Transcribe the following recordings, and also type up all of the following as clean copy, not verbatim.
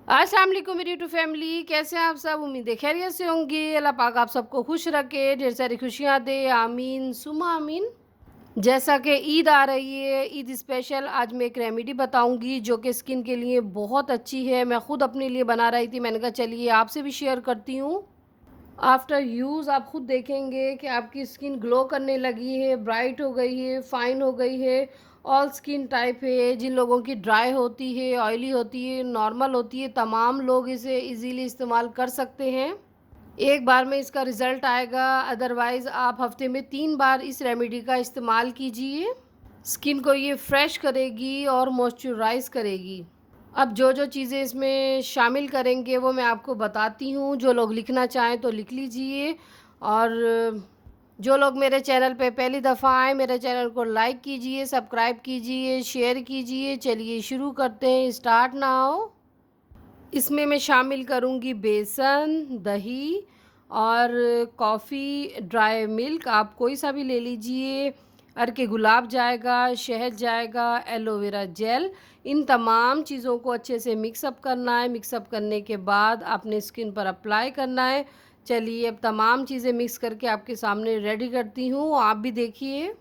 अस्सलाम वालेकुम मेरी यूट्यूब फैमिली, कैसे हैं आप सब? उम्मीद है खैरियत से होंगे। अल्लाह पाक आप सबको खुश रखे, ढेर सारी खुशियाँ दे, आमीन सुमा आमीन। जैसा कि ईद आ रही है, ईद स्पेशल आज मैं एक रेमेडी बताऊंगी जो कि स्किन के लिए बहुत अच्छी है। मैं ख़ुद अपने लिए बना रही थी, मैंने कहा चलिए आपसे भी शेयर करती हूँ। आफ्टर यूज़ आप खुद देखेंगे कि आपकी स्किन ग्लो करने लगी है, ब्राइट हो गई है, फाइन हो गई है। ऑल स्किन टाइप है, जिन लोगों की ड्राई होती है, ऑयली होती है, नॉर्मल होती है, तमाम लोग इसे इजीली इस्तेमाल कर सकते हैं। एक बार में इसका रिज़ल्ट आएगा, अदरवाइज़ आप हफ्ते में 3 बार इस रेमेडी का इस्तेमाल कीजिए। स्किन को ये फ्रेश करेगी और मॉइस्चराइज़ करेगी। अब जो चीज़ें इसमें शामिल करेंगे वो मैं आपको बताती हूँ। जो लोग लिखना चाहें तो लिख लीजिए, और जो लोग मेरे चैनल पे पहली दफ़ा आए मेरे चैनल को लाइक कीजिए, सब्सक्राइब कीजिए, शेयर कीजिए। चलिए शुरू करते हैं, स्टार्ट नाउ। इसमें मैं शामिल करूँगी बेसन, दही और कॉफ़ी, ड्राई मिल्क, आप कोई सा भी ले लीजिए। अर्के गुलाब जाएगा, शहद जाएगा, एलोवेरा जेल। इन तमाम चीज़ों को अच्छे से मिक्सअप करना है। मिक्सअप करने के बाद आपने स्किन पर अप्लाई करना है। चलिए अब तमाम चीज़ें मिक्स करके आपके सामने रेडी करती हूँ, आप भी देखिए।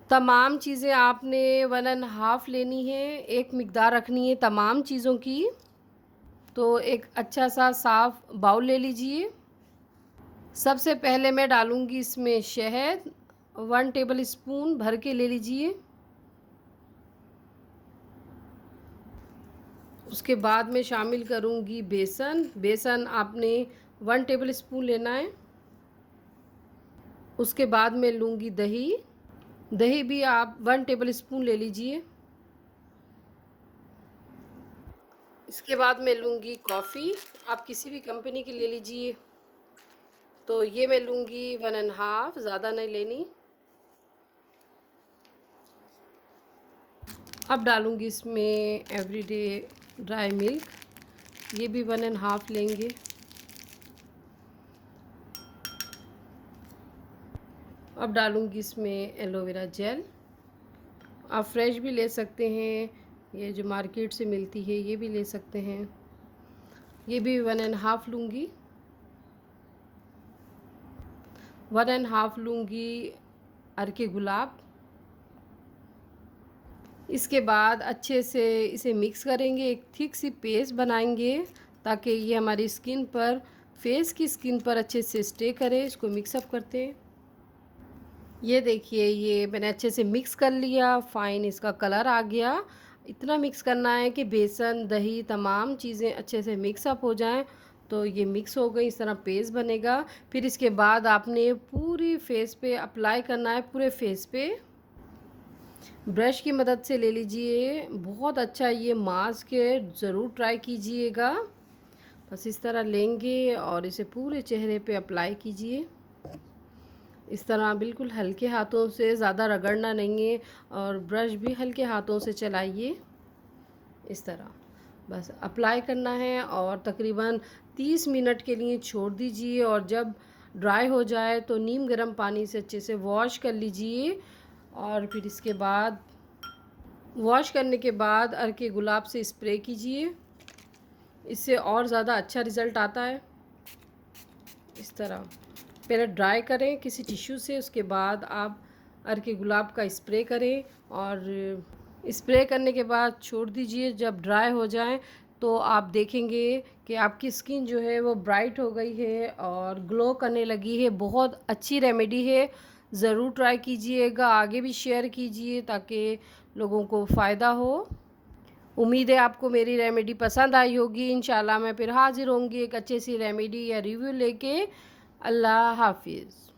तमाम चीज़ें आपने 1.5 लेनी है, एक मिकदार रखनी है तमाम चीज़ों की। तो एक अच्छा सा साफ़ बाउल ले लीजिए। सबसे पहले मैं डालूँगी इसमें शहद, 1 टेबल स्पून भर के ले लीजिए। उसके बाद मैं शामिल करूँगी बेसन। बेसन आपने 1 टेबल स्पून लेना है। उसके बाद मैं लूँगी दही। दही भी आप 1 टेबल स्पून ले लीजिए। इसके बाद मैं लूँगी कॉफ़ी, आप किसी भी कंपनी की ले लीजिए। तो ये मैं लूँगी 1.5, ज़्यादा नहीं लेनी। अब डालूँगी इसमें एवरीडे ड्राई मिल्क, ये भी 1.5 लेंगे। अब डालूँगी इसमें एलोवेरा जेल, आप फ्रेश भी ले सकते हैं, ये जो मार्केट से मिलती है ये भी ले सकते हैं। ये भी 1.5 लूँगी। 1.5 लूँगी अर्के गुलाब। इसके बाद अच्छे से इसे मिक्स करेंगे, एक थिक सी पेस्ट बनाएंगे ताकि ये हमारी स्किन पर, फेस की स्किन पर अच्छे से स्टे करे। इसको मिक्सअप करते हैं। ये देखिए, ये मैंने अच्छे से मिक्स कर लिया, फ़ाइन इसका कलर आ गया। इतना मिक्स करना है कि बेसन, दही, तमाम चीज़ें अच्छे से मिक्सअप हो जाएं। तो ये मिक्स हो गई, इस तरह पेस्ट बनेगा। फिर इसके बाद आपने पूरी फेस पे अप्लाई करना है, पूरे फेस पे। ब्रश की मदद से ले लीजिए, बहुत अच्छा ये मास्क है, ज़रूर ट्राई कीजिएगा। बस इस तरह लेंगे और इसे पूरे चेहरे पे अप्लाई कीजिए। इस तरह बिल्कुल हल्के हाथों से, ज़्यादा रगड़ना नहीं है, और ब्रश भी हल्के हाथों से चलाइए। इस तरह बस अप्लाई करना है और तकरीबन 30 मिनट के लिए छोड़ दीजिए। और जब ड्राई हो जाए तो नीम गर्म पानी से अच्छे से वॉश कर लीजिए। और फिर इसके बाद वॉश करने के बाद अर्के गुलाब से स्प्रे कीजिए, इससे और ज़्यादा अच्छा रिज़ल्ट आता है। इस तरह पहले ड्राई करें किसी टिश्यू से, उसके बाद आप अर्के गुलाब का स्प्रे करें, और स्प्रे करने के बाद छोड़ दीजिए। जब ड्राई हो जाए तो आप देखेंगे कि आपकी स्किन जो है वो ब्राइट हो गई है और ग्लो करने लगी है। बहुत अच्छी रेमेडी है, ज़रूर ट्राई कीजिएगा, आगे भी शेयर कीजिए ताकि लोगों को फ़ायदा हो। उम्मीद है आपको मेरी रेमेडी पसंद आई होगी। इंशाल्लाह मैं फिर हाज़िर होंगी एक अच्छी सी रेमेडी या रिव्यू लेके। अल्लाह हाफिज़।